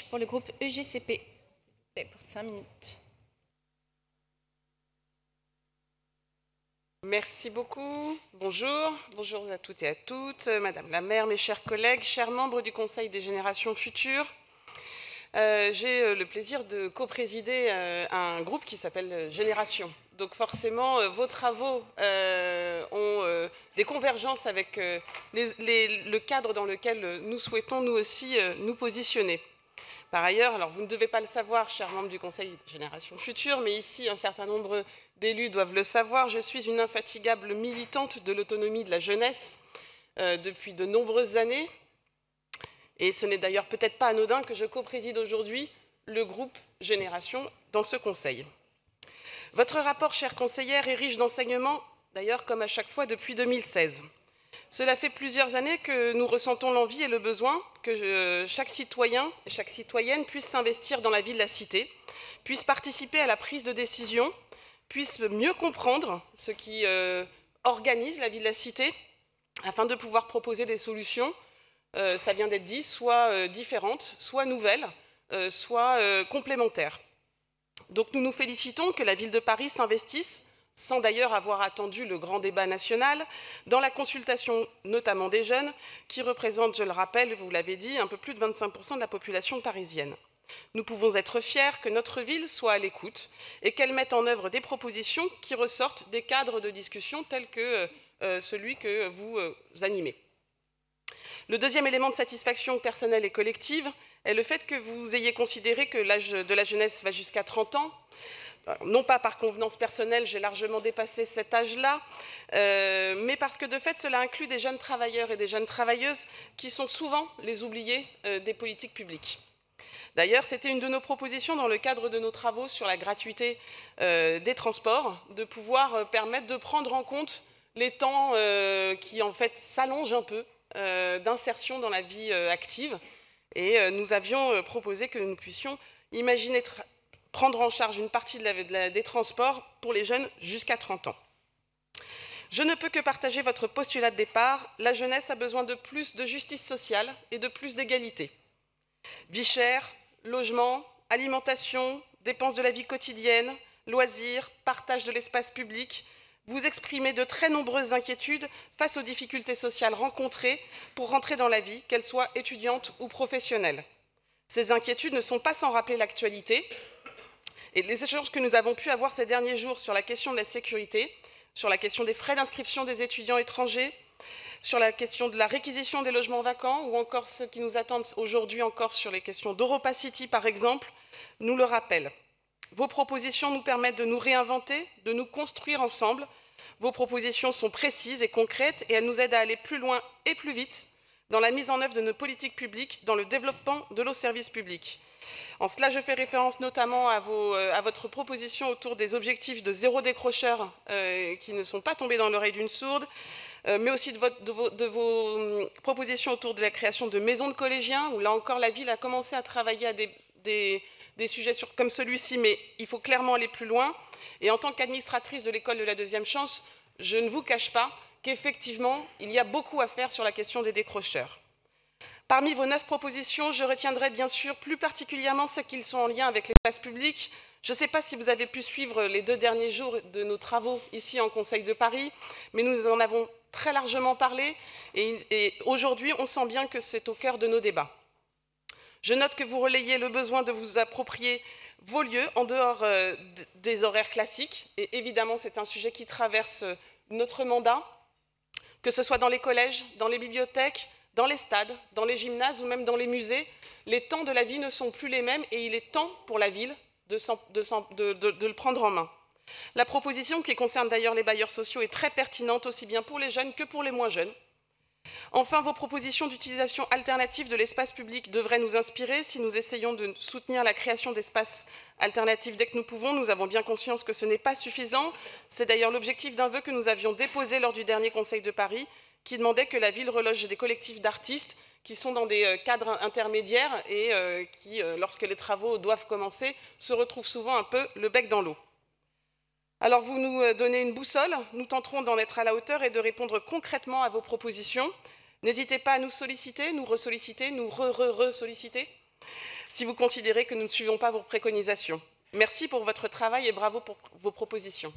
pour le groupe EGCP. Pour 5 minutes. Merci beaucoup. Bonjour. Bonjour à toutes et à toutes. Madame la maire, mes chers collègues, chers membres du Conseil des générations futures. J'ai le plaisir de co-présider un groupe qui s'appelle Génération. Donc forcément, vos travaux ont des convergences avec le cadre dans lequel nous souhaitons nous aussi nous positionner. Par ailleurs, alors vous ne devez pas le savoir, chers membres du Conseil des générations futures, mais ici un certain nombre d'élus doivent le savoir, je suis une infatigable militante de l'autonomie de la jeunesse depuis de nombreuses années. Et ce n'est d'ailleurs peut-être pas anodin que je co-préside aujourd'hui le groupe Génération dans ce conseil. Votre rapport, chère conseillère, est riche d'enseignements, d'ailleurs comme à chaque fois depuis 2016. Cela fait plusieurs années que nous ressentons l'envie et le besoin que chaque citoyen et chaque citoyenne puisse s'investir dans la vie de la cité, puisse participer à la prise de décision, puisse mieux comprendre ce qui organise la vie de la cité, afin de pouvoir proposer des solutions, ça vient d'être dit, soit différentes, soit nouvelles, soit complémentaires. Donc nous nous félicitons que la ville de Paris s'investisse, sans d'ailleurs avoir attendu le grand débat national, dans la consultation notamment des jeunes, qui représentent, je le rappelle, vous l'avez dit, un peu plus de 25% de la population parisienne. Nous pouvons être fiers que notre ville soit à l'écoute et qu'elle mette en œuvre des propositions qui ressortent des cadres de discussion tels que celui que vous animez. Le deuxième élément de satisfaction personnelle et collective est le fait que vous ayez considéré que l'âge de la jeunesse va jusqu'à 30 ans. Non pas par convenance personnelle, j'ai largement dépassé cet âge-là, mais parce que de fait, cela inclut des jeunes travailleurs et des jeunes travailleuses qui sont souvent les oubliés des politiques publiques. D'ailleurs, c'était une de nos propositions dans le cadre de nos travaux sur la gratuité des transports, de pouvoir permettre de prendre en compte les temps qui en fait s'allongent un peu d'insertion dans la vie active. Et nous avions proposé que nous puissions imaginer prendre en charge une partie des transports pour les jeunes jusqu'à 30 ans. Je ne peux que partager votre postulat de départ. La jeunesse a besoin de plus de justice sociale et de plus d'égalité. Vie chère, logement, alimentation, dépenses de la vie quotidienne, loisirs, partage de l'espace public. Vous exprimez de très nombreuses inquiétudes face aux difficultés sociales rencontrées pour rentrer dans la vie, qu'elles soient étudiantes ou professionnelles. Ces inquiétudes ne sont pas sans rappeler l'actualité. Et les échanges que nous avons pu avoir ces derniers jours sur la question de la sécurité, sur la question des frais d'inscription des étudiants étrangers, sur la question de la réquisition des logements vacants ou encore ceux qui nous attendent aujourd'hui encore sur les questions d'Europa City par exemple, nous le rappellent. Vos propositions nous permettent de nous réinventer, de nous construire ensemble. Vos propositions sont précises et concrètes et elles nous aident à aller plus loin et plus vite dans la mise en œuvre de nos politiques publiques, dans le développement de nos services publics. En cela, je fais référence notamment à votre proposition autour des objectifs de zéro décrocheur qui ne sont pas tombés dans l'oreille d'une sourde, mais aussi de vos propositions autour de la création de maisons de collégiens, où là encore la ville a commencé à travailler à des sujets comme celui-ci, mais il faut clairement aller plus loin. Et en tant qu'administratrice de l'école de la deuxième chance, je ne vous cache pas qu'effectivement, il y a beaucoup à faire sur la question des décrocheurs. Parmi vos 9 propositions, je retiendrai bien sûr plus particulièrement celles qui sont en lien avec l'espace public. Je ne sais pas si vous avez pu suivre les 2 derniers jours de nos travaux ici en Conseil de Paris, mais nous en avons très largement parlé et aujourd'hui, on sent bien que c'est au cœur de nos débats. Je note que vous relayez le besoin de vous approprier vos lieux en dehors des horaires classiques. Et évidemment, c'est un sujet qui traverse notre mandat, que ce soit dans les collèges, dans les bibliothèques, dans les stades, dans les gymnases ou même dans les musées. Les temps de la vie ne sont plus les mêmes et il est temps pour la ville de le prendre en main. La proposition, qui concerne d'ailleurs les bailleurs sociaux, est très pertinente aussi bien pour les jeunes que pour les moins jeunes. Enfin, vos propositions d'utilisation alternative de l'espace public devraient nous inspirer si nous essayons de soutenir la création d'espaces alternatifs dès que nous pouvons. Nous avons bien conscience que ce n'est pas suffisant. C'est d'ailleurs l'objectif d'un vœu que nous avions déposé lors du dernier Conseil de Paris, qui demandait que la ville reloge des collectifs d'artistes qui sont dans des cadres intermédiaires et qui, lorsque les travaux doivent commencer, se retrouvent souvent un peu le bec dans l'eau. Alors vous nous donnez une boussole, nous tenterons d'en être à la hauteur et de répondre concrètement à vos propositions. N'hésitez pas à nous solliciter, nous ressolliciter, nous re-solliciter. si vous considérez que nous ne suivons pas vos préconisations. Merci pour votre travail et bravo pour vos propositions.